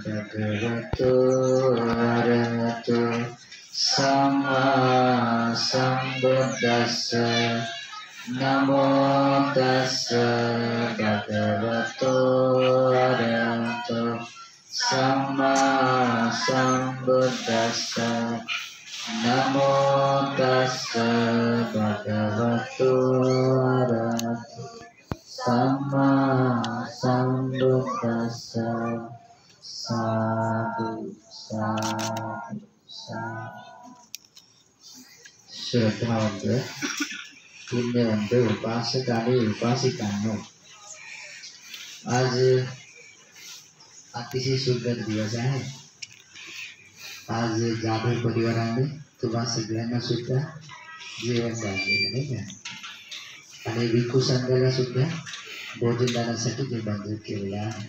भगवतो अरहतो सम्मा सम्बुद्दस्स नमो तस्स भगवतो अरहतो सम्मा सम्बुद्दस्स नमो तस्स भगवतो अरहतो सम्मा सम्बुद्दस्स साधु साधु साधु। श्रद्धावंत पुण्यवंत उपासक आणि उपासिकांनो, आज अतिशय सुंदर दिवस आहे। आज जाधव परिवाराने तुम्हा सगळ्यांना सुद्धा जेवण घातलेलं नाही का, आणि भिक्खू संघाला सुद्धा भोजनदानासाठी निबंधित केलेला आहे।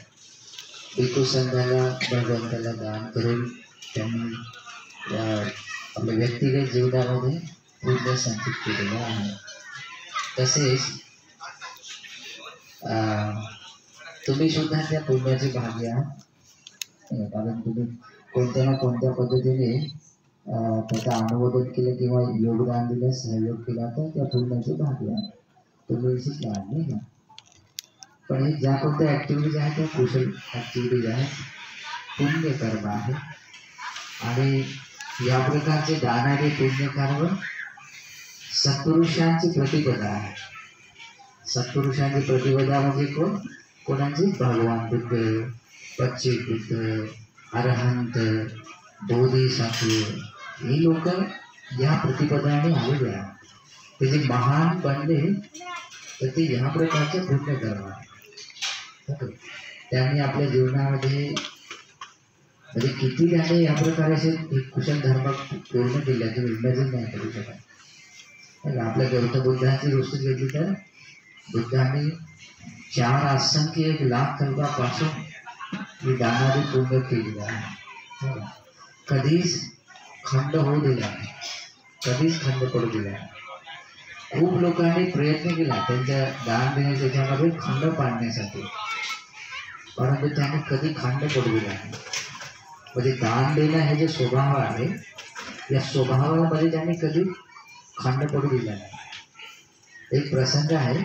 भिक्खू संघाला भगवंताला दान करून त्यांनी आपल्या व्यक्तिगत जीवनामध्ये पुण्य संचित केलेलं आहे। तसेच तुम्ही सुद्धा त्या पुण्याचे भागी आहात, कारण तुम्ही कोणत्या ना कोणत्या पद्धतीने त्याचा अनुमोदन केलं किंवा योगदान दिलं, सहयोग केला तर त्या पुण्याचे भागी आहात, तुम्ही शिकला नाही का। पण हे ज्या कोणत्या ॲक्टिव्हिटीज आहेत त्या कुशल ॲक्टिव्हिटीज आहेत, पुण्यकर्म आहे, आणि या प्रकारचे दानाचे पुण्यकर्म सत्पुरुषांची प्रतिपदा आहे। सत्पुरुषांची प्रतिपदा म्हणजे कोण? कोणाची? भगवान बुद्ध, पच्चीस बुद्ध, अरहंत, बोधिसत्व, ही लोक या प्रतिपदाने आलेले आहेत। ते जे महान बनले तर ते ह्या प्रकारचे पुण्यकर्म आहे। त्यांनी आपल्या जीवनामध्ये म्हणजे किती त्याने या प्रकारे असे कुशल धर्म पूर्ण केले तुम्ही इमॅजिन नाही करू शकत। आपल्या गौतम बुद्धांची गोष्ट घेतली तर बुद्धांनी 4 असंख्य 1 लाख कल्पापासून ही दानादी पूर्ण केलेली आहे। कधीच खंड होऊ दिला नाही, कधीच खंड पडू दिला नाही। खूप लोकांनी प्रयत्न केला त्यांच्या दान देण्याच्या याच्यामध्ये खंड पाडण्यासाठी, परंतु त्यांनी कधी खंड पडू दिला नाही। म्हणजे दान देणं हे जे स्वभाव आहे, या स्वभावामध्ये त्यांनी कधी खंड पडू दिला नाही। एक प्रसंग आहे,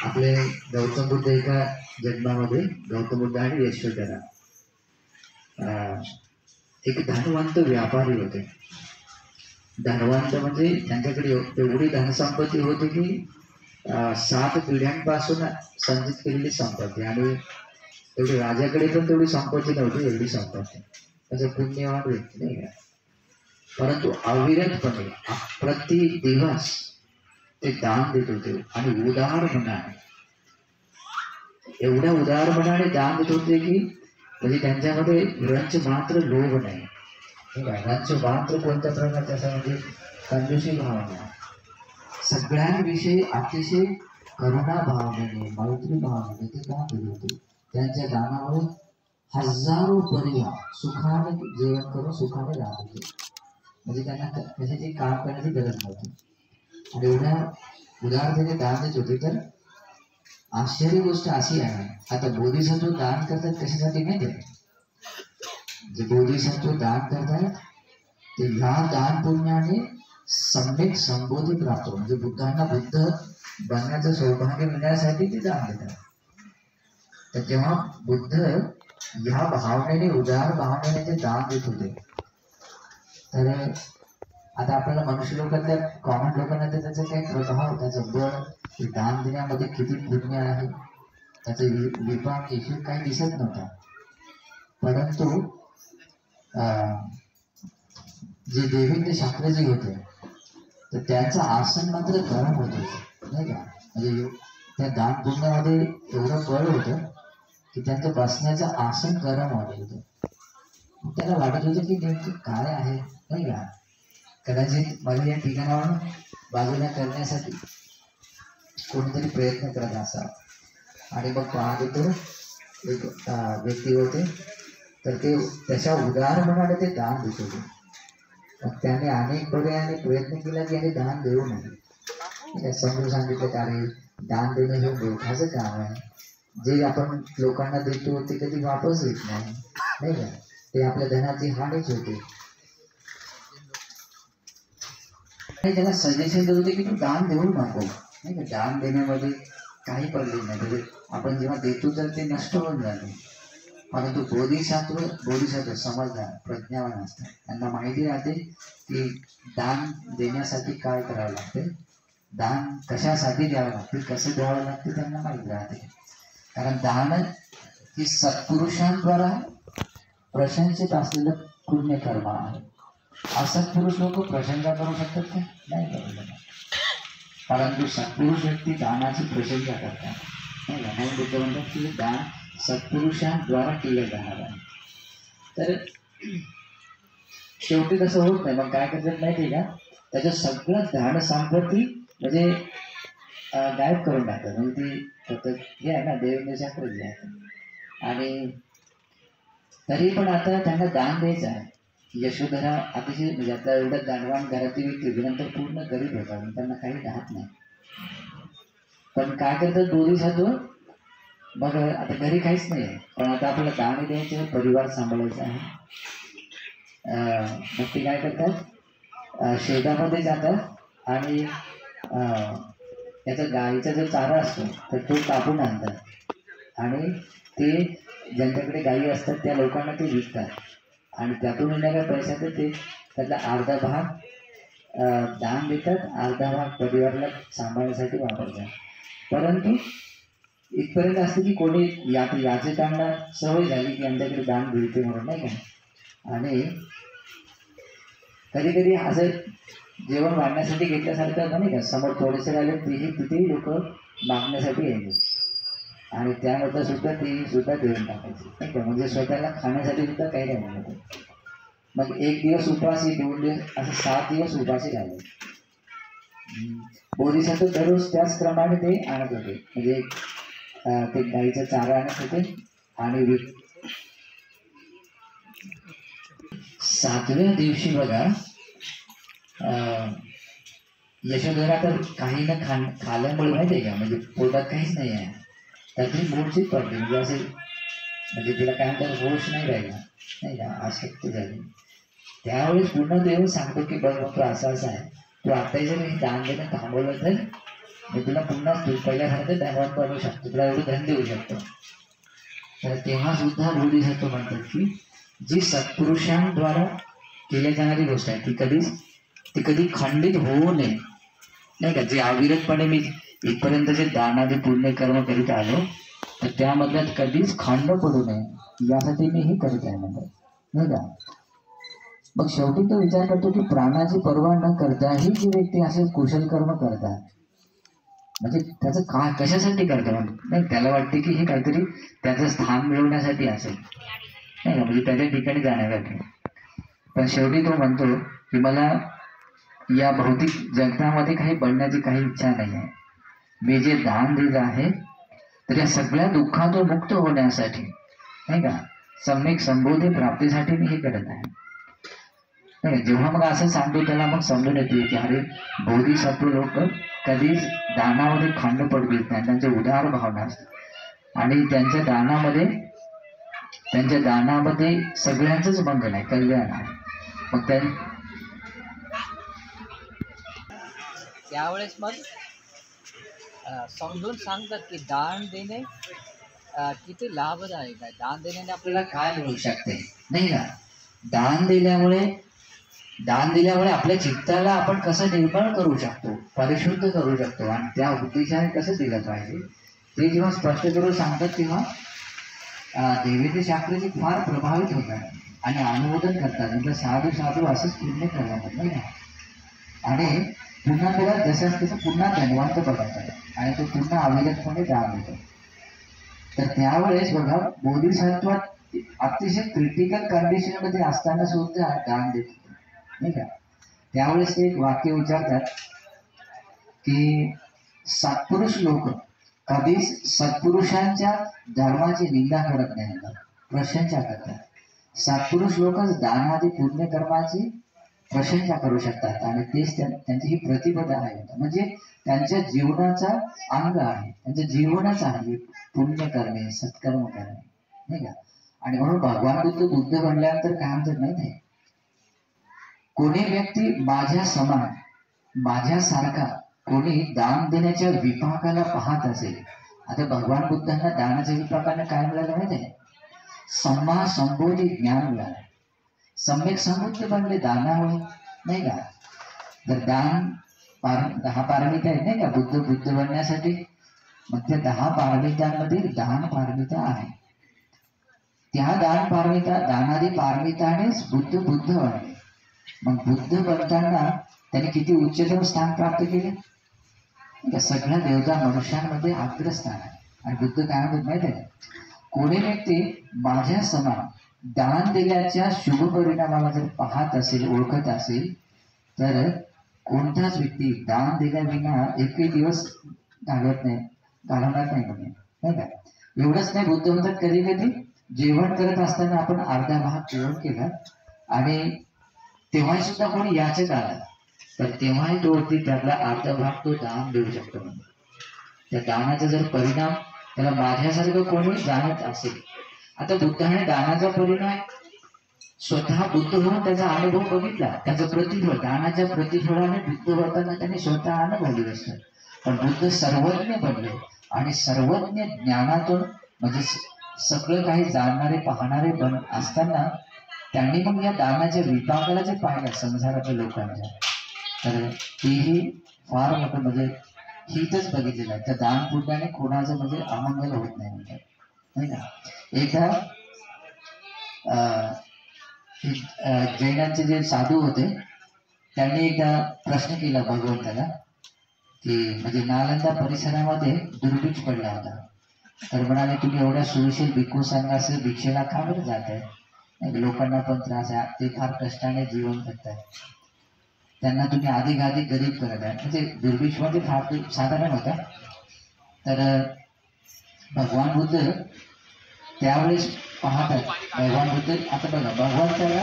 आपले गौतम बुद्ध एका जन्मामध्ये, गौतम बुद्ध आणि यशोधरा एक धनवंत व्यापारी होते। धनवंत म्हणजे त्यांच्याकडे एवढी धनसंपत्ती होती की 7 पिढ्यांपासून संचित केलेली संपत्ती, आणि एवढी राजाकडे पण तेवढी संपत्ती नव्हती, एवढी संपत्ती म्हणजे पुण्यवान व्यक्ती नाही का। परंतु अविरतपणे प्रति दिवस ते दान देत होते, आणि उदार मनाने, एवढ्या उदार मनाने दान देत होते की म्हणजे त्यांच्यामध्ये रंच मात्र लोभ नाही, रंच मात्र कोणत्या प्रकारच्या असं म्हणजे कंजूसी भावना, सगळ्यांविषयी अतिशय करुणा भावनेने, मैत्री भावनेने ते दान देत होते। त्यांच्या दानामुळे हजारो परिवार सुखाने जेवण करून सुखाने राहत होते, म्हणजे त्यांना कशाची काम करण्याची गरज नव्हती, आणि एवढ्या उदारतेने दान देत होते। तर आश्चर्य गोष्ट अशी आहे, आता बोधिसत्व दान करतात कशासाठी नाही देत, जे बोधिसत्व दान करतात ते ह्या दान पुण्याने सम्यक संबोधी प्राप्त, म्हणजे बुद्धांना बुद्ध बनण्याचं सौभाग्य मिळण्यासाठी ते दान देतात। तर जेव्हा बुद्ध ह्या भावनेने, उदार भावनेने ते दान देत होते, तर आता आपल्याला मनुष्य लोकांना, कॉमन लोकांना तर त्याचा काही प्रभाव, त्याचं बळ, दान देण्यामध्ये किती पुण्य आहे त्याचं विपाक इफेक्ट काही दिसत नव्हता। परंतु जे देवेंद्र शास्त्रीजी होते तर त्यांचं आसन मात्र गरम होत होतं नाही का, म्हणजे त्या दान पुण्यामध्ये एवढं बळ होतं की त्यांचं बसण्याचं आसन गरम होत होतं। त्याला वाटत होतं की नेमकं काय आहे नाही का, कदाचित मला या ठिकाणावर बाजूला करण्यासाठी कोणीतरी प्रयत्न करत असावा, आणि मग पाहत होतो एक व्यक्ती होते तर ते त्याच्या उदार मनाने ते दान देत होते। मग त्याने अनेक पर्यायाने प्रयत्न केला की याने दान देऊ नये, समजून सांगितलं की अरे दान देणं हे मोठाचं काम आहे, जे आपण लोकांना देतो ते कधी वापस येत नाही, नाही का, ते आपल्या धनाची हानीच होते. आणि त्याला सजेशन देत होते की तू दान देऊ नको, नाही का, दान देण्यामध्ये काही प्रॉब्लेम नाही, म्हणजे आपण जेव्हा देतो तर ते नष्ट होऊन जाते. परंतु बोधिसत्व समजदार प्रज्ञावान असतात, त्यांना माहिती राहते की दान देण्यासाठी काय करावं लागते, दान कशासाठी द्यावं लागते, कसं द्यावं लागते, त्यांना माहिती राहते. कारण दान ही सत्पुरुषांद्वारा प्रशंसित असलेलं पुण्यकर्म आहे. असत्पुरुष लोक प्रशंसा करू शकतात का? नाही करू शकत. परंतु सत्पुरुष व्यक्ती दानाची प्रशंसा करतात, नाही का, म्हणून ते म्हणतात की दान सत्पुरुषांद्वारा केलं जाणार आहे. तर शेवटी तसं होत नाही, मग काय करतात माहिती का, त्याचं सगळं धन संपत्ती म्हणजे गायब करून टाकतात. म्हणजे ती फक्त हे आहे ना, देवेंद्र जे आहे. आणि तरी पण आता त्यांना दान द्यायचं आहे. यशोधरा अतिशय म्हणजे आता एवढं दानवान घरातील व्यक्ती नंतर पूर्ण गरीब होतात, त्यांना काही राहत नाही. पण काय करतात बोधिसत्व, मग आता घरी काहीच नाही आहे, पण आता आपल्याला दान द्यायचं, परिवार सांभाळायचा आहे. मग ते काय करतात, शेतामध्ये जातात आणि त्याचा गाईचा जो चारा असतो तर तो कापून आणतात आणि ते ज्यांच्याकडे गायी असतात त्या लोकांना ते विकतात आणि त्यातून येणाऱ्या पैशाचं ते त्यातला अर्धा भाग दान देतात, अर्धा भाग परिवाराला सांभाळण्यासाठी वापरतात. परंतु इथपर्यंत असते की कोणी याचे त्यांना सवय झाली की आमच्याकडे दान मिळते म्हणून, नाही का. आणि कधी कधी असं जेवण वाढण्यासाठी घेतल्यासारखं नाही का, समोर थोडेसे राहिले तेही तिथेही लोक मागण्यासाठी यायचे आणि त्यानंतर सुद्धा ती सुद्धा देऊन टाकायची, नाही का, म्हणजे स्वतःला खाण्यासाठी सुद्धा काही नाही म्हणत. मग एक दिवस उपासी, 2 दिवस, असं 7 दिवस उपासी राहिले. बोधिसत्व दररोज त्याचप्रमाणे ते आणत होते, म्हणजे ते गाईचा चारा आणत होते आणि 7व्या दिवशी बघा यशोधरा तर काही ना खाल्यामुळे माहिती आहे का, म्हणजे पोटात काहीच नाही आहे, त्यातली मूळचीच पडली, म्हणजे असे म्हणजे तिला काय म्हणतात होश नाही राहिला, नाही का, आसक्ती झाली. त्यावेळेस पुन्हा देव सांगतो की बघ मग तू असं असं आहे, तू आताही जर हे दान देणं थांबवलं तर मी तुला पुन्हा पहिल्यासारखं धनवान बनवू शकतो, तुला एवढं धन देऊ शकतो. तर तेव्हा सुद्धा बोधिसत्व म्हणतात की जी सत्पुरुषांद्वारा केल्या जाणारी गोष्ट आहे ती कधी खंडित होऊ नये, नाही का. जे अविरतपणे मी इथपर्यंत जे दानाचे पुण्य कर्म करीत आलो तर त्यामधल्यात कधीच खंड पडू नये यासाठी मी हे करीत आहे म्हणतात, नाही का. मग शेवटी तो विचार करतो की प्राणाची पर्वा न करताही जी व्यक्ती असे कुशल कर्म करतात, म्हणजे त्याचं काय कशासाठी करतात, नाही, त्याला वाटते की हे काहीतरी त्याचं स्थान मिळवण्यासाठी असेल, नाही का, म्हणजे त्याच्या ठिकाणी जाण्यासाठी. पण शेवटी तो म्हणतो की मला या भौतिक जगतामध्ये काही बनण्याची काही इच्छा नाही आहे. मी जे दान दिलं आहे तर या सगळ्या दुःखातून मुक्त होण्यासाठी, नाही का, सम्यक संबोधी प्राप्तीसाठी मी हे करत आहे. नाही, जेव्हा मग असं सांगतो त्याला मग समजून येते की अरे बोधिसत्व लोक कधीच दानामध्ये खंड पडू देत नाही, त्यांचे उदार भावना असतात आणि त्यांच्या दानामध्ये सगळ्यांचंच मंगल आहे, कल्याण आहे. मग त्यावेळेस मग समजून सांगतात की दान देणे किती लाभदायक आहे, दान देण्याने आपल्याला काय मिळू शकते, नाही का. दान दिल्यामुळे आपल्या चित्ताला आपण कसं निर्मळ करू शकतो, परिशुद्ध करू शकतो आणि त्या उद्देशाने कसं दिलं पाहिजे ते जेव्हा स्पष्ट करून सांगतात तेव्हा देवेंद्र शास्त्रीजी फार प्रभावित होतात आणि अनुमोदन करतात, म्हणजे साधू साधू असंच पुण्य करतात, नाही का. आणि पुन्हा त्याला जसं तसं पुन्हा धनवंत बघायचं आणि तो पुन्हा अविरतपणे दान देतो. तर त्यावेळेस बघा बोधिसत्वात अतिशय क्रिटिकल कंडिशन मध्ये असताना सुद्धा दान देतो, नाही का. त्यावेळेस ते एक वाक्य विचारतात की सत्पुरुष लोक कधीच सत्पुरुषांच्या धर्माची निंदा करत नाही, प्रशंसा करतात. सत्पुरुष लोकच दानादी पुण्यकर्माची प्रशंसा करू शकतात आणि तेच त्यांची ही प्रतिबद्ध आहे, म्हणजे त्यांच्या जीवनाचा अंग आहे, त्यांचं जीवनच आहे पुण्य करणे, सत्कर्म करणे, नाही का. आणि म्हणून भगवान बुद्ध बनल्यानंतर काय म्हणतात माहिती आहे, कोणी व्यक्ती माझ्या समान माझ्यासारखा कोणी दान देण्याच्या विपाकाला पाहत असेल. आता भगवान बुद्धांना दानाच्या विपाकाने काय मिळालं माहिती आहे, सम्मा संबोधी ज्ञान मिळालं, सम्यक संबुद्ध बनले दानामुळे, नाही का. तर दान 10 पारमिता आहेत नाही का बुद्ध बनण्यासाठी. मग त्या 10 पारमितांमध्ये दान पारमिता आहे. त्या दानादी पारमितानेच बुद्ध बनले. मग बुद्ध बनताना त्यांनी किती उच्चतम स्थान प्राप्त केले. त्या सगळ्या देवता मनुष्यांमध्ये अग्रस्थान आहे. आणि बुद्ध काय म्हणतात माहिती आहे, कोणी व्यक्ती माझ्या समान दान दिल्याच्या शुभ परिणामाला जर पाहत असेल, ओळखत असेल, तर कोणताच व्यक्ती दान दिल्याविना एकही दिवस घालवणार नाही म्हणे, नाही का. एवढंच नाही, बुद्ध म्हणतात कधी कधी जेवण करत असताना आपण अर्धा भाग जेवण केला आणि तेव्हाही सुद्धा कोणी याचक आला तर तेव्हाही तो व्यक्ती त्यातला अर्धा भाग तो दान देऊ शकतो. म्हणजे त्या दानाचा जर परिणाम त्याला माझ्यासारखं कोणी जाणत असेल. आता बुद्धाने दानाचा परिणाम स्वतः बुद्ध होऊन त्याचा अनुभव बघितला, त्याचं प्रतिफळ दानाच्या प्रतिफळाने बुद्ध होताना त्यांनी स्वतः अनुभवले असतं. पण बुद्ध सर्वज्ञ बनले आणि सर्वज्ञ ज्ञानातून म्हणजे सगळं काही जाणणारे पाहणारे बन असताना त्यांनी मग या दानाच्या विपाकाला जे पाहिलं संसारातल्या लोकांच्या, तर तेही फार मोठं म्हणजे हितच बघितलेलं आहे. त्या दान पुण्याने कोणाचं म्हणजे अमंगल होत नाही म्हणतात, नाही का. एकदा जैनांचे जे साधू होते त्यांनी एकदा प्रश्न केला भगवंताला की म्हणजे नालंदा परिसरामध्ये दुर्भिक्ष पडला होता. तर म्हणाले तुम्ही एवढ्या सुविशेष भिक्खू संघाचे भिक्षेला का बरं जात आहे, लोकांना पण त्रास आहे, ते फार कष्टाने जीवन जगतात, त्यांना तुम्ही अधिक गरीब करत आहे. म्हणजे दुर्भिक्ष म्हणजे फार साधारण होता. तर भगवान बुद्ध त्यावेळेस पाहतात, भगवान बुद्ध आता बघा भगवंताला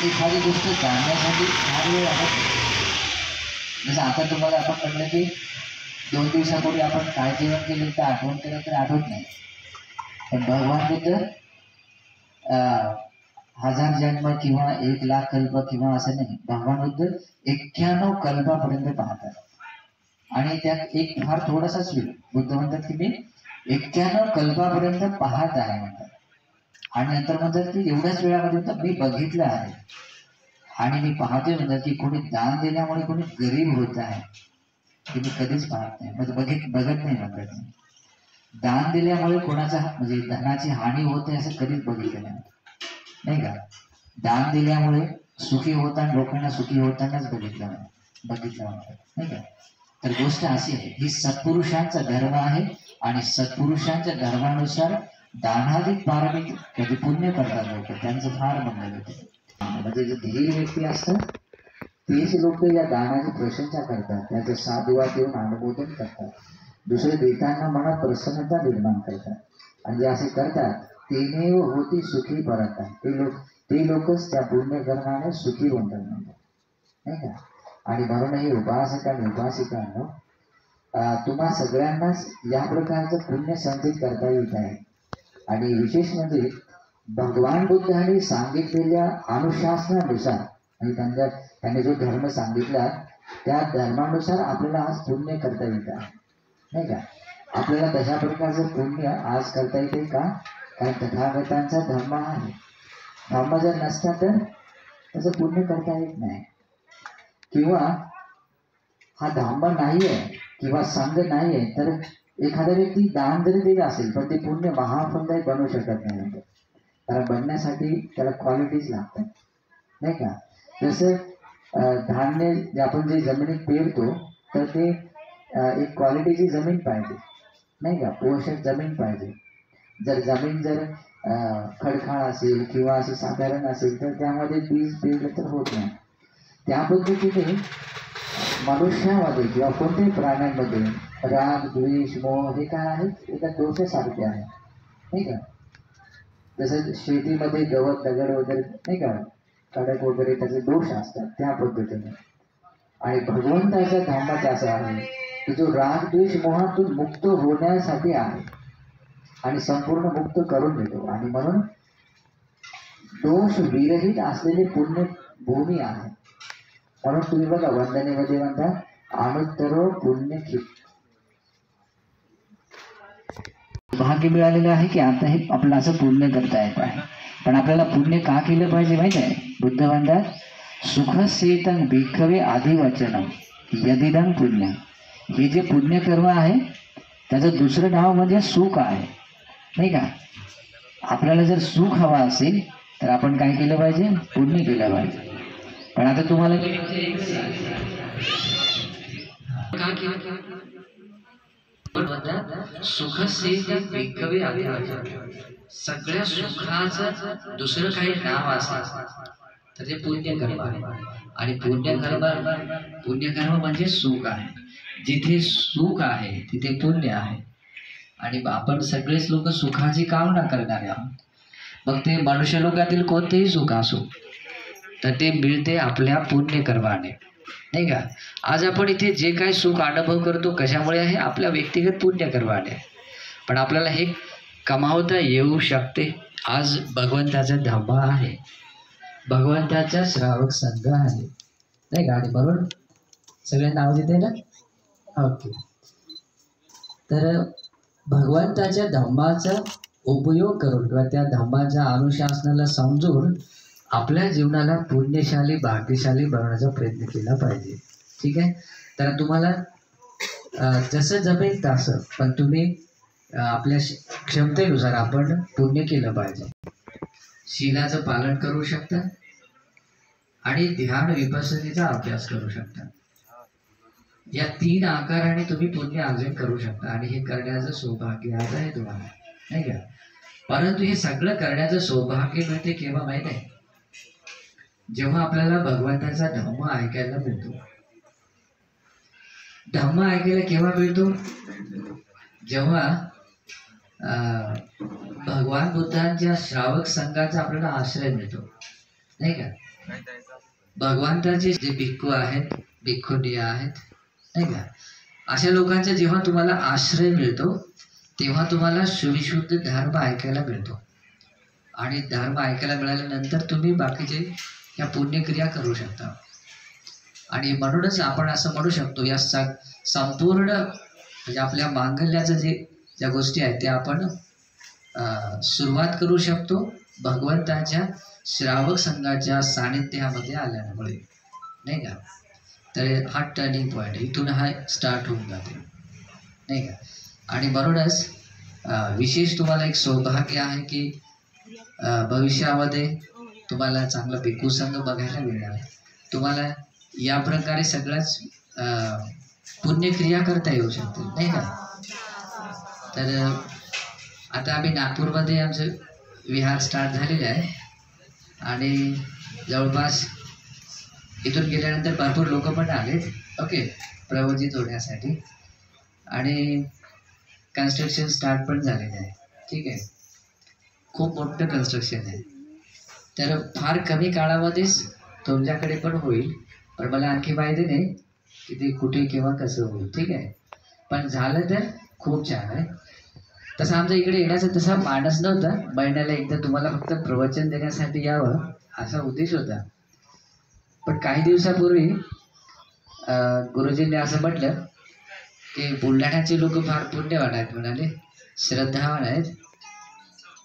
एखादी गोष्ट जाणण्यासाठी फार वेळ लागत नाही. जसं आता तुम्हाला आपण म्हटलं की 2 दिवसापूर्वी आपण काय जेवण केलं तर आठवण केलं तर आठवत नाही. पण भगवान बुद्ध 1000 जन्म किंवा 1,00,000 कल्प किंवा असं नाही, भगवान बुद्ध 91 कल्पापर्यंत पाहतात. आणि त्यात एक फार थोडासाच वेळ बुद्ध म्हणतात की मी 91 कल्पापर्यंत पाहत आहे म्हणतात. आणि नंतर म्हणतात की एवढ्याच वेळामध्ये म्हणतात मी बघितलं आहे आणि मी पाहतोय म्हणतात की कोणी दान दिल्यामुळे कोणी गरीब होत आहे ते मी कधीच पाहत नाही, म्हणजे बघत नाही म्हणतात. दान दिल्यामुळे कोणाचा म्हणजे धनाची हानी होते असं कधीच बघितलं नाही, नाही का. दान दिल्यामुळे सुखी होताना लोकांना सुखी होतानाच बघितलं म्हणतात, नाही का. तर गोष्ट अशी आहे, ही सत्पुरुषांचा धर्म आहे आणि सत्पुरुषांच्या धर्मानुसार दानाधिक पारमित कधी पुण्य करतात लोक, त्यांचं फार मंगल होते. म्हणजे जे धीर व्यक्ती असतात तेच लोक या दानाची प्रशंसा करतात, त्याचं साधुवाद देऊन अनुमोदन करतात, दुसरे देताना मनात प्रसन्नता निर्माण करतात. आणि जे असे करतात तेने होती सुखी परतात, ते लोकच त्या पुण्यकर्माने सुखी बनतात, नाही का. आणि म्हणून हे उपासक आणि उपासिकांनो तुम्हा सगळ्यांनाच या प्रकारचं पुण्य संचित करता येत आहे. आणि विशेष म्हणजे भगवान बुद्धांनी सांगितलेल्या अनुशासनानुसार आणि त्यांनी जो धर्म सांगितला त्या धर्मानुसार आपल्याला आज पुण्य करता येत आहे, नाही का. आपल्याला तशा प्रकारचं पुण्य आज करता येते का, कारण तथागतांचा धर्म आहे. धर्म जर नसता तर त्याचं पुण्य करता येत नाही. किंवा हा धर्म नाही आहे किंवा संघ नाही आहे तर एखादा व्यक्ती दान जरी दिलं असेल पण ते पुण्य महाफलदायी बनवू शकत नाही, कारण बनण्यासाठी त्याला क्वालिटीज लागतात, नाही का. जसं धान्य आपण जे जमिनीत पेरतो तर ते एक क्वालिटीची जमीन पाहिजे, नाही का, पोषक जमीन पाहिजे. जर जमीन खडकाळ असेल किंवा अशी साधारण असेल तर त्यामध्ये बीज पेरलं तर होत नाही. त्या पद्धतीने मनुष्यामध्ये किंवा कोणत्याही प्राण्यांमध्ये राग द्वेष मोह हे काय आहे, एका दोषासारखे आहे, नाही का. जसं शेतीमध्ये गवत दगड वगैरे नाही का, खडक वगैरे त्याचे दोष असतात त्या पद्धतीने. आणि भगवंताच्या धर्मात असं आहे की जो राग द्वेष मोहातून मुक्त होण्यासाठी आहे. आणि संपूर्ण मुक्त करून देतो. आणि म्हणून दोष विरहित असलेली पुण्य भूमी आहे. म्हणून तुम्ही बघा वंदनेमध्ये म्हणतात अनुत्तरो पुण्य भाग्य मिळालेलं आहे की आता हे आपलं असं पुण्य करता येत आहे. पण आपल्याला पुण्य का केलं पाहिजे माहिती आहे? बुद्ध म्हणतात सुखसेतन भिक्खवे आदिवचनम यदिदं पुण्य. हे जे पुण्यकर्म आहे त्याचं दुसरं नाव म्हणजे सुख आहे, नाही का? आपल्याला जर सुख हवा असेल तर आपण काय केलं पाहिजे? पुण्य केलं पाहिजे. पण आता तुम्हाला सुखसेतन भिक्खवे आदिवचनम. सगळ्या सुखाचं दुसरं काही नाव असेल तर ते पुण्यकर्म आहे. आणि पुण्यकर्म म्हणजे सुख आहे. जिथे सुख आहे तिथे पुण्य आहे. आणि आपण सगळेच लोक सुखाची कामना करणारे आहोत. मग ते मनुष्य लोकातील कोणतेही सुख असो तर ते मिळते आपल्या पुण्यकर्माने, नाही का? आज आपण इथे जे काही सुख अनुभव करतो कशामुळे आहे? आपल्या व्यक्तिगत पुण्यकर्माने. पण आपल्याला हे कमावता येऊ शकते. आज भगवंताचा धम्मा आहे, भगवंताचा श्रावक संघ आहे, नाही का? आणि बरोबर सगळे नाव देते ना? ओके. तर भगवंताच्या धम्माचा उपयोग करून किंवा त्या धम्माच्या अनुशासनाला समजून आपल्या जीवनाला पुण्यशाली भाग्यशाली बनवण्याचा प्रयत्न केला पाहिजे. ठीक आहे? तर तुम्हाला जसं जमेल तसं, पण तुम्ही आपल्या क्षमतेनुसार आपण पुण्य केलं पाहिजे. शीलाचं पालन करू शकता आणि ध्यान विपसनेचा अभ्यास करू शकता. या 3 आकाराने तुम्ही पुण्य अर्जन करू शकता. आणि हे करण्याचं सौभाग्य आज आहे तुम्हाला, नाही का? परंतु हे सगळं करण्याचं सौभाग्य मिळते केव्हा माहित आहे? जेव्हा आपल्याला भगवंताचा धम्म ऐकायला मिळतो. धम्म ऐकायला केव्हा मिळतो? जेव्हा भगवान बुद्धांच्या श्रावक संघाचा आपल्याला आश्रय मिळतो, नाही का? भगवंताचे जे भिक्खू आहेत, भिक्खुनिया आहेत, नाही का? अशा लोकांचा जेव्हा तुम्हाला आश्रय मिळतो तेव्हा तुम्हाला शुद्ध धर्म ऐकायला मिळतो. आणि धर्म ऐकायला मिळाल्यानंतर तुम्ही बाकीचे या पुण्यक्रिया करू शकता. आणि म्हणूनच आपण असं म्हणू शकतो या संपूर्ण म्हणजे आपल्या मांगल्याचं ज्या गोष्टी आहेत त्या आपण सुरुवात करू शकतो भगवंताच्या श्रावक संघाच्या सानिध्यामध्ये आल्यामुळे, नाही का? तर हा टर्निंग पॉईंट, इथून हा स्टार्ट होऊन जाते, नाही का? आणि म्हणूनच विशेष तुम्हाला एक सौभाग्य आहे की भविष्यामध्ये तुम्हाला चांगला भिक्खू संघ बघायला मिळणार. तुम्हाला या प्रकारे सगळ्याच पुण्यक्रिया करता येऊ शकतील, नाही का? तर आता आम्ही नागपूरमध्ये आमचं विहार स्टार्ट झालेलं आहे. आणि जवळपास इथून गेल्यानंतर भरपूर लोक पण आलेत, ओके, प्रवचित होण्यासाठी. आणि कन्स्ट्रक्शन स्टार्ट पण झालेलं आहे, ठीक आहे? खूप मोठं कन्स्ट्रक्शन आहे. तर फार कमी काळामध्येच तुमच्याकडे पण होईल. पण मला आणखी माहिती नाही की ते कुठे केव्हा कसं होईल, ठीक आहे? पण झालं तर खूप छान आहे. तसं आमच्या इकडे येण्याचा तसा मानस नव्हता. महिन्याला एकदा तुम्हाला फक्त प्रवचन देण्यासाठी यावं असा उद्देश होता. पण काही दिवसापूर्वी गुरुजींनी असं म्हटलं की बुलढाण्याचे लोक फार पुण्यवान आहेत म्हणाले, श्रद्धावान आहेत,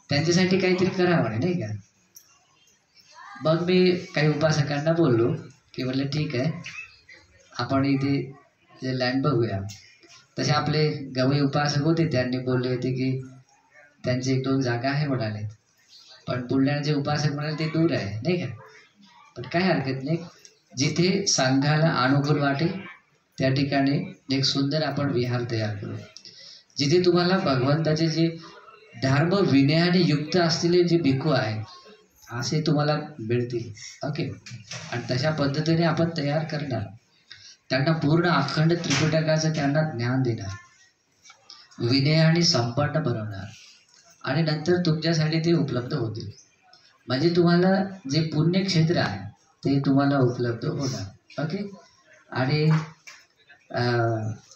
त्यांच्यासाठी काहीतरी करावं म्हणे, नाही का? मग मी काही उपासकांना बोललो की म्हटलं ठीक आहे, आपण इथे जे लँड बघूया. तसे आपले गवई उपासक होते, त्यांनी बोलले होते की त्यांची 1-2 जागा आहे म्हणाले. पण बुलढाण्याचे उपासक म्हणाले ते दूर आहे, नाही का? पण काय हरकत नाही, जिथे संघाला अनुकूल वाटेल त्या ठिकाणी एक सुंदर आपण विहार तयार करू. जिथे तुम्हाला भगवंताचे जे धर्म विनयाने युक्त असलेले जे भिक्खू आहेत असे तुम्हाला मिळतील, ओके? आणि तशा पद्धतीने आपण तयार करणार. त्यांना पूर्ण अखंड त्रिपिटकाचं त्यांना ज्ञान देणार, विनयाने संपन्न बनवणार. आणि नंतर तुमच्यासाठी ते उपलब्ध होतील. म्हणजे तुम्हाला जे पुण्यक्षेत्र आहे ते तुम्हाला उपलब्ध होणार, ओके? आणि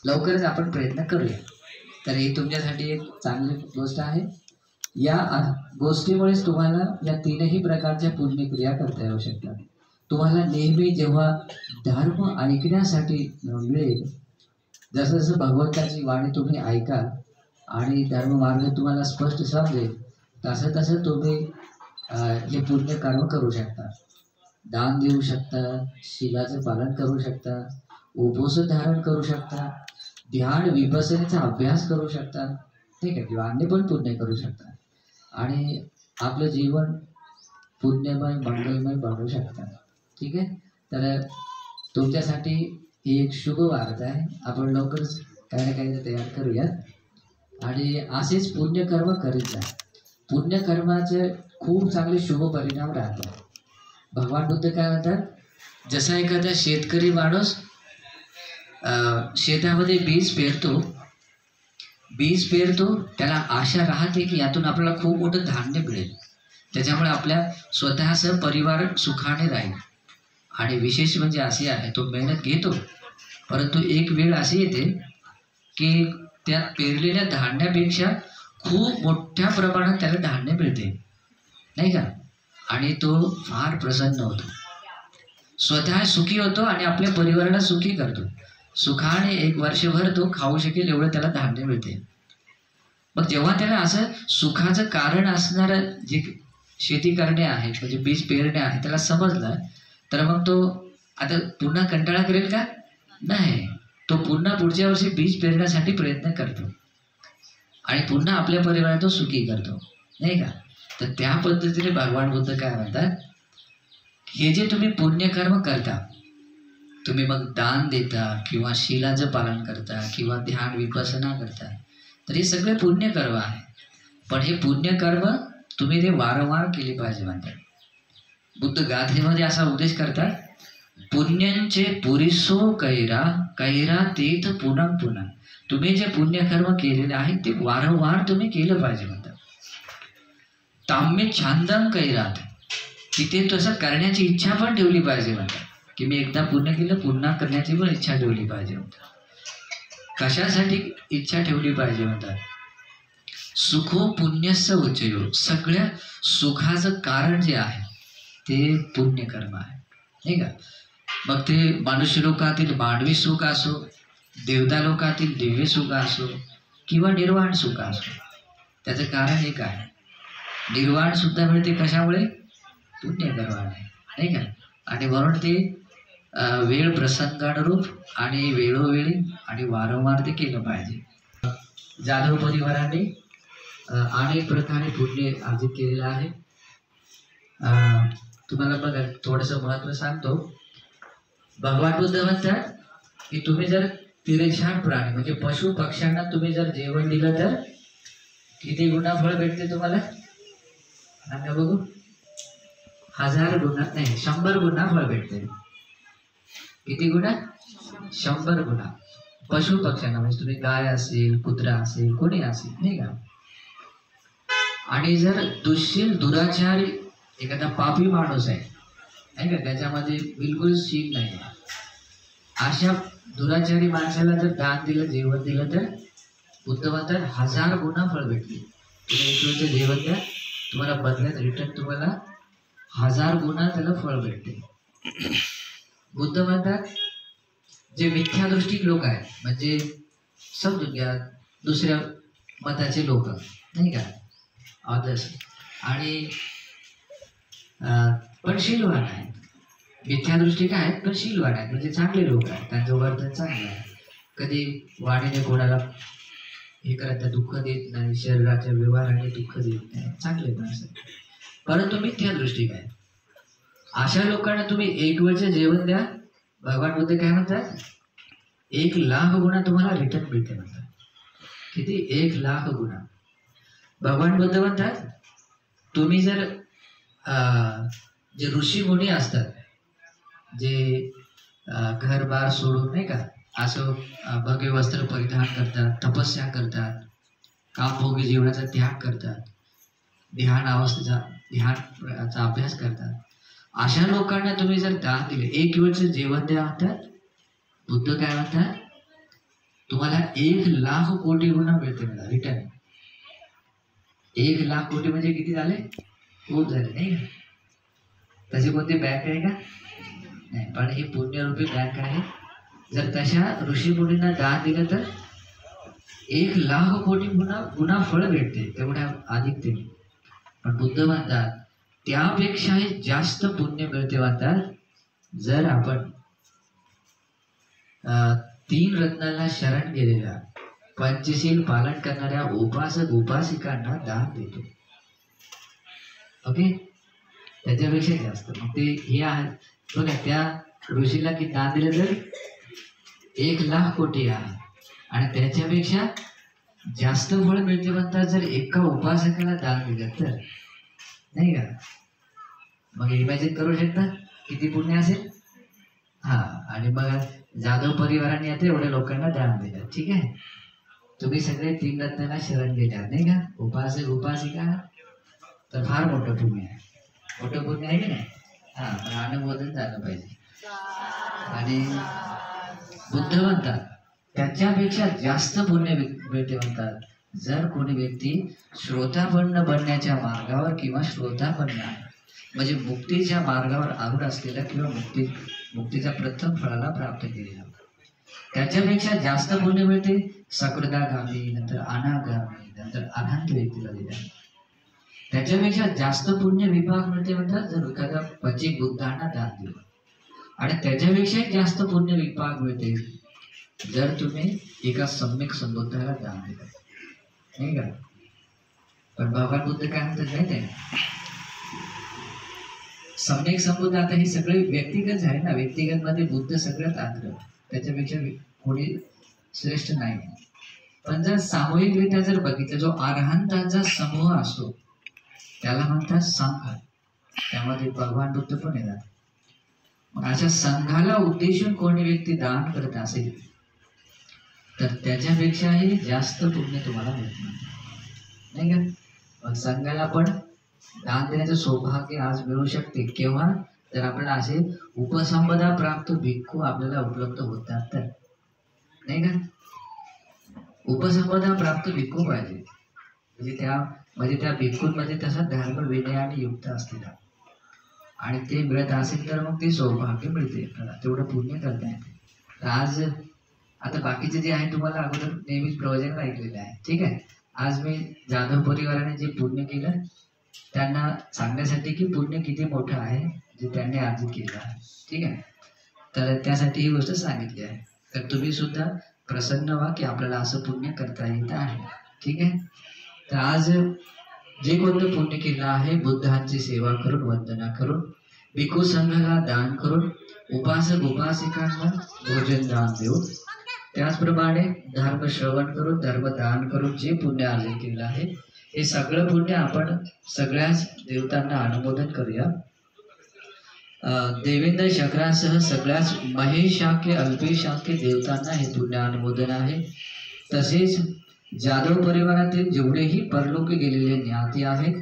लवकरच आपण प्रयत्न करूया. तर ही तुमच्यासाठी एक चांगली गोष्ट आहे. या गोष्टीमुळेच तुम्हाला या तीनही प्रकारच्या पुण्यक्रिया करता येऊ शकतात. तुम्हाला नेहमी जेव्हा धर्म ऐकण्यासाठी मिळेल, जसं जसं भगवंताची वाणी तुम्ही ऐका आणि धर्ममार्ग तुम्हाला स्पष्ट समजेल, तसं तसं तुम्ही हे पुण्यकर्म करू शकता. दान देऊ शकता, शिलाचं पालन करू शकता, उपवास धारण करू शकता, ध्यान विपसनेचा अभ्यास करू शकता, ठीक आहे, किंवा अन्य पण पुण्य करू शकता आणि आपलं जीवन पुण्यमय मंगलमय बनवू शकता. ठीक आहे. तर तुमच्यासाठी ही एक शुभ वार्ता आहे. आपण लवकरच काही ना काही तयार करूयात आणि असेच पुण्यकर्म करीत जा. पुण्यकर्माचे खूप चांगले शुभ परिणाम राहतात. भगवान बुद्ध काय म्हणतात, जसा एखादा शेतकरी माणूस शेतामध्ये बीज पेरतो, त्याला आशा राहते की यातून आपल्याला खूप मोठं धान्य मिळेल, त्याच्यामुळे आपल्या स्वतःचा परिवार सुखाने राहील. आणि विशेष म्हणजे अशी आहे, तो मेहनत घेतो, परंतु एक वेळ अशी येते की त्या पेरलेल्या धान्यापेक्षा खूप मोठ्या प्रमाणात त्याला धान्य मिळते, नाही का, आणि तो फार प्रसन्न होतो, स्वतः सुखी होतो आणि आपल्या परिवाराला सुखी करतो. सुखाने एक वर्षभर तो खाऊ शकेल एवढं त्याला धान्य मिळते. मग जेव्हा त्याला असं सुखाचं कारण असणारं जे शेती करणे आहे, म्हणजे बीज पेरणे आहे, त्याला समजलं, तर मग तो आता पुन्हा कंटाळा करेल का? नाही. तो पुन्हा पुढच्या वर्षी बीज पेरण्यासाठी प्रयत्न करतो आणि पुन्हा आपल्या परिवाराला तो सुखी करतो, नाही का. तर त्या पद्धतीने भगवान बुद्ध काय म्हणतात, हे जे तुम्ही पुण्यकर्म करता, तुम्ही मग दान देता किंवा शिलाचं पालन करता किंवा ध्यान विपसना करता, तर हे सगळे पुण्यकर्म आहे. पण हे पुण्यकर्म तुम्ही ते वारंवार केले पाहिजे म्हणतात. बुद्ध गाथेमध्ये असा उपदेश करतात, पुण्यांचे पुरिसो कैरा तीर्थ पुन्हा पुन्हा. तुम्ही जे पुण्यकर्म केलेले आहे ते वारंवार तुम्ही केलं पाहिजे म्हणतात. ताम्य छांदम कैरात, तिथे तसं करण्याची इच्छा पण ठेवली पाहिजे म्हणतात, की मी एकदा पुण्य केलं पुन्हा करण्याची पण इच्छा ठेवली पाहिजे म्हणतात. कशासाठी इच्छा ठेवली पाहिजे म्हणतात, सुखो पुण्यस्य उच्चयो, सगळ्या सुखाचं कारण जे आहे ते पुण्यकर्म आहे, नाही का. मग ते मनुष्य लोकातील मानवी सुख असो, देवता लोकातील दिव्य सुख असो किंवा निर्वाण सुख असो, त्याचं कारण एक आहे. निर्वाण सुद्धा मिळते कशामुळे? पुण्यकर्माने, नाही का. आणि म्हणून ते वेळ प्रसंगानुरूप आणि वेळोवेळी आणि वारंवार ते केलं पाहिजे. जाधव परिवाराने अनेक प्रकारे पुण्य अर्जित केलेलं आहे. तुम्हाला बघा थोडंसं महत्त्व सांगतो. भगवान बुद्ध म्हणतात की तुम्ही जर तिरेछान प्राणी म्हणजे पशु पक्ष्यांना तुम्ही जर जेवण दिलं तर किती गुणा फळ भेटते तुम्हाला? सांगा बघू. 1000 गुणा नाही, 100 गुणा फळ भेटते. किती गुणा? 100 गुणा. पशु पक्ष्यांना म्हणजे तुम्ही गाय असेल, कुत्रा असेल, कोणी असेल, नाही का. आणि जर दुःशील दुराचारी एखादा पापी माणूस आहे, नाही का, त्याच्यामध्ये बिलकुल शील नाही, अशा दुराचारी माणसाला जर दान दिलं, जेवण दिलं, तर बुद्ध म्हणतात 1000 गुणा फळ भेटते. तुम्ही एक वेळचं जेवण द्या, तुम्हाला बदल्यात रिटर्न तुम्हाला 1000 गुणा त्याला फळ भेटते. बुद्ध म्हणतात जे मिथ्यादृष्टी लोक आहेत, म्हणजे समजून घ्या दुसऱ्या मताचे लोक, नाही का, अदर्स, आणि पण शीलवान आहेत. मिथ्यादृष्टी काय आहेत, पण शीलवान आहेत, म्हणजे चांगले लोक आहेत, त्यांचं वर्तन चांगलं आहे, कधी वाणीने कोणाला हे करत दुःख देत नाही, शरीराच्या व्यवहाराने दुःख देत नाही, चांगले माणसं. परंतु मिथ्यादृष्टी काय, अशा लोकांना तुम्ही एक वेळचं जेवण द्या, भगवान बुद्ध काय म्हणतात, 1,00,000 गुणा तुम्हाला रिटर्न मिळते म्हणतात. किती? 1,00,000 गुणा. भगवान बुद्ध म्हणतात तुम्ही जर जे ऋषी मुनी असतात, जे घरबार सोडून, नाही का, असं भगवे वस्त्र परिधान करतात, तपस्या करतात, कामभोगी जीवनाचा त्याग करतात, ध्यानाचा अभ्यास करतात, अशा लोकांना तुम्ही जर दान दिले, एक वेळचं जेवण द्या म्हणतात, बुद्ध काय म्हणतात, तुम्हाला 1,00,000 कोटी गुणा मिळते मला रिटर्न. 1,00,000 कोटी म्हणजे किती झाले? खूप झाले नाही का? तशी कोणती बँक आहे का? नाही, पण ही पुण्यरूपी बँक आहे. जर तशा ऋषीमुनींना दान दिलं तर 1,00,000 कोटी गुणा फळ भेटते तेवढ्या अधिकतेने. पण बुद्ध म्हणतात त्यापेक्षाही जास्त पुण्य मिळते म्हणतात जर आपण 3 रत्नांना शरण गेलेल्या पंचशील पालन करणाऱ्या उपासक उपासिकांना दान देतो. ओके, त्याच्यापेक्षा जास्त. मग ते हे आहे बघा, त्या ऋषीला किती दान दिलं तर 1,00,000 कोटी आहे आणि त्याच्यापेक्षा जास्त फळ मिळते म्हणतात जर एका उपासकाला दान दिलं तर, नाही का? मग इमॅजिन करू शकता किती पुण्य असेल. हा, आणि मग जाधव परिवाराने आता एवढ्या लोकांना दान दिलं. ठीक आहे, तुम्ही सगळे 3 रत्नांना शरण गेल्या नाही का, उपासक उपासिका, तर फार मोठं पुण्य आहे. मोठं पुण्य आहे की नाही? हा, पण अनुमोदन झालं पाहिजे. आणि बुद्ध म्हणतात त्याच्यापेक्षा जास्त पुण्य मिळते म्हणतात जर कोणी व्यक्ती श्रोतापन्न बनण्याच्या मार्गावर किंवा श्रोतापन्न म्हणजे मुक्तीच्या मार्गावर आवड असलेला किंवा मुक्तीचा प्रथम फळाला प्राप्त केलेला, त्याच्यापेक्षा जास्त पुण्य मिळते सकृदागामी, नंतर अनागामी, नंतर अनंत व्यक्तीला दिला. त्याच्यापेक्षा जास्त पुण्य विभाग मिळते म्हणतात जर एखाद्या पचिक बुद्धांना दान दिलं. आणि त्याच्यापेक्षा जास्त पुण्य विभाग मिळते जर तुम्ही एका सम्यक संबुद्धाला दान दिलं, नाही का? पण भगवान बुद्ध काय म्हणतात माहिती आहे? सम्यक संबुद्ध, आता हे सगळे व्यक्तिगत आहे ना, व्यक्तिगत मध्ये बुद्ध सगळ्यात आग्रह, त्याच्यापेक्षा कोणी श्रेष्ठ नाही. पण जर सामूहिकरित्या जर बघितलं, जो अरहंतांचा समूह असतो त्याला म्हणतात संघ, त्यामध्ये भगवान बुद्ध पण येतात. मग अशा संघाला उद्देशून कोणी व्यक्ती दान करत असेल तर त्याच्यापेक्षाही जास्त पुण्य तुम्हाला मिळत नाही का? मग संघाला पण दान देण्याचं सौभाग्य आज मिळू शकते केव्हा? तर आपल्याला असे उपसंपदा प्राप्त भिक्खू आपल्याला उपलब्ध होतात तर, नाही का? उपसंपदा प्राप्त भिक्खू पाहिजे, म्हणजे त्या भिक्खूंमध्ये तसा धर्म विनयाने युक्त असलेला, आणि ते मिळत असेल तर मग ते सौभाग्य मिळते आपल्याला, तेवढं पुण्य करता येते. आज आता बाकीचे जे आहे तुम्हाला अगोदर नेहमीच प्रवचन ऐकलेलं आहे. ठीक आहे, आज मी जाधव परिवाराने जे पुण्य केलं त्यांना सांगण्यासाठी की पुण्य किती मोठं आहे जे त्यांनी अर्जित केलं आहे. ठीक आहे, तर त्यासाठी ही गोष्ट सांगितली आहे. तर तुम्ही सुद्धा प्रसन्न व्हा की आपल्याला असं पुण्य करता येत आहे. ठीक आहे, तर आज जे कोणतं पुण्य केलं आहे, बुद्धांची सेवा करून, वंदना करून, भिक्खू संघाला दान करून, उपासक उपासिकांना भोजन दान देऊन, त्याचप्रमाणे धर्म श्रवण करून, धर्म दान करून जे पुण्य अर्जित केलं आहे हे सगळं पुण्य आपण सगळ्याच देवतांना अनुमोदन करूया. देवेंद्र शंकरांसह सगळ्याच महेशाख्य अल्पेशाख्य देवतांना हे पुण्य अनुमोदन आहे. तसेच जाधव परिवारातील जेवढेही परलोकी गेलेले ज्ञाती आहेत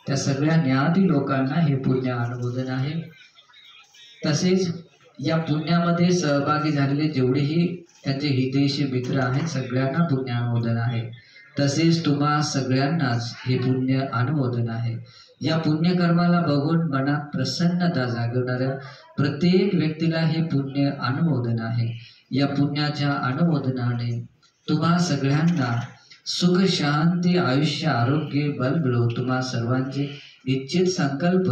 त्या सगळ्या ज्ञाती लोकांना हे पुण्य अनुमोदन आहे. तसेच या पुण्यामध्ये सहभागी झालेले जेवढेही त्यांचे हितैषी मित्र आहेत सगळ्यांना पुण्य अनुमोदन आहे. तसेच तुम्हा सगळ्यांनाच हे पुण्य अनुमोदन आहे. या पुण्यकर्माला बघून मनात प्रसन्नता जागवणाऱ्या प्रत्येक व्यक्तीला हे पुण्य अनुमोदन आहे. या पुण्याच्या अनुमोदनाने तुम्हा सगळ्यांना सुख शांती आयुष्य आरोग्य बल मिळो, तुम्हा सर्वांचे इच्छित संकल्प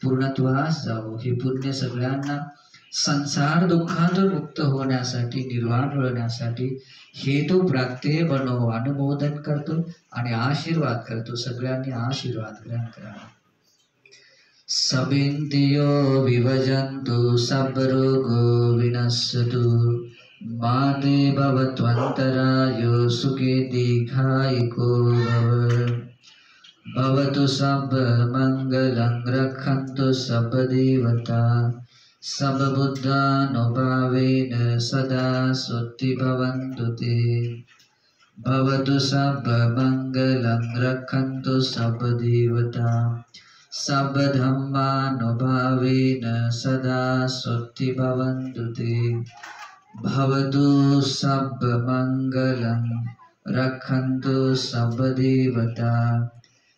पूर्णत्वास जावो. हे पुण्य सगळ्यांना संसार दुःखातून मुक्त होण्यासाठी, निर्वाण मिळवण्यासाठी हेतू प्राप्ते बनो. अनुमोदन करतो आणि आशीर्वाद करतो. सगळ्यांनी आशीर्वाद ग्रहण करा. सबिंतियो विभजन्तु सर्वरोगो विनश्यतु माते भवत्वन्तरायो सुखे दीर्घायुको भव. भवतु सर्वमङ्गलं रक्षन्तु सर्वदेवता सर्वबुद्धानुभावेन सदा सुखी भवन्तु ते. भवतु सर्वमङ्गलं रक्षन्तु सर्वदेवता सर्वधर्मानुभावेन सदा सुखी भवन्तु ते. भवतु सर्वमङ्गलं रक्षन्तु सर्वदेवता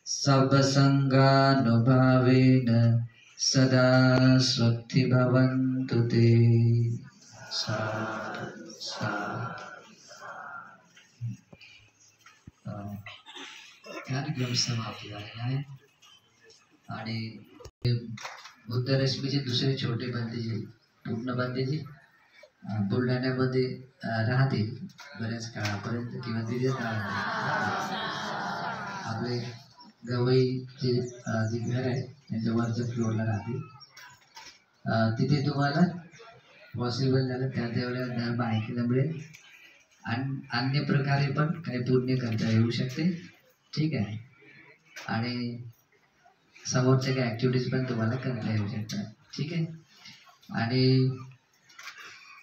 सर्वसंगानुभावेन सदा स्वस्ति भवन्तु ते। साधु साधु। कार्यक्रम समाप्त झालेला आहे आणि बुद्ध रश्मीचे दुसरे छोटे बंदीजी पूर्ण बंदीजी बुलढाण्यामध्ये राहतील बऱ्याच काळापर्यंत किंवा दीर्घ काळापर्यंत. आपले गवईचे जे घर आहे त्यांच्या वरच्या फ्लोअरला राहतील. तिथे तुम्हाला पॉसिबल झालं त्या तेवढ्या धर्म ऐकायला मिळेल आणि अन्य प्रकारे पण काही पुण्य करता येऊ शकते. ठीक आहे. आणि समोरच्या काही ॲक्टिव्हिटीज पण तुम्हाला करता येऊ शकतात. ठीक आहे. आणि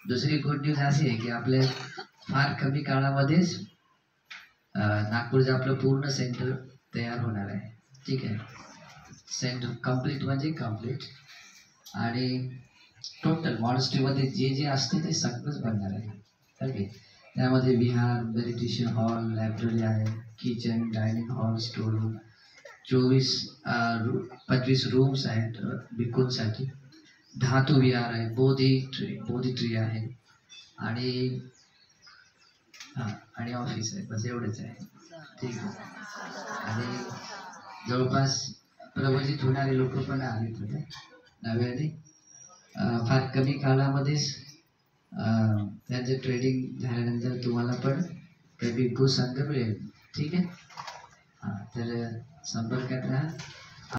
दुसरी गुड न्यूज अशी आहे की आपल्या फार कमी काळामध्येच नागपूरचं आपलं पूर्ण सेंटर तयार होणार आहे. ठीक आहे. सेंटर कम्प्लीट म्हणजे कम्प्लीट आणि टोटल मॉनेस्ट्रीमध्ये जे जे असते ते सगळंच बनणार आहे. ओके. त्यामध्ये विहार, मेडिटेशन हॉल, लायब्ररी आहे, kitchen, dining hall, store room, 25 rooms आहेत भिक्खूंसाठी, धातू विहार आहे, बोधी ट्री आहे आणि आणि ऑफिस आहे. बस एवढंच आहे. ठीक आहे. आणि जवळपास प्रवचित होणारे लोक पण आलेत होते नव्याने. फार कमी काळामध्येच त्यांचं ट्रेडिंग झाल्यानंतर तुम्हाला पण काही भिक्खू संघ मिळेल. ठीक आहे. तर संपर्कात राहा.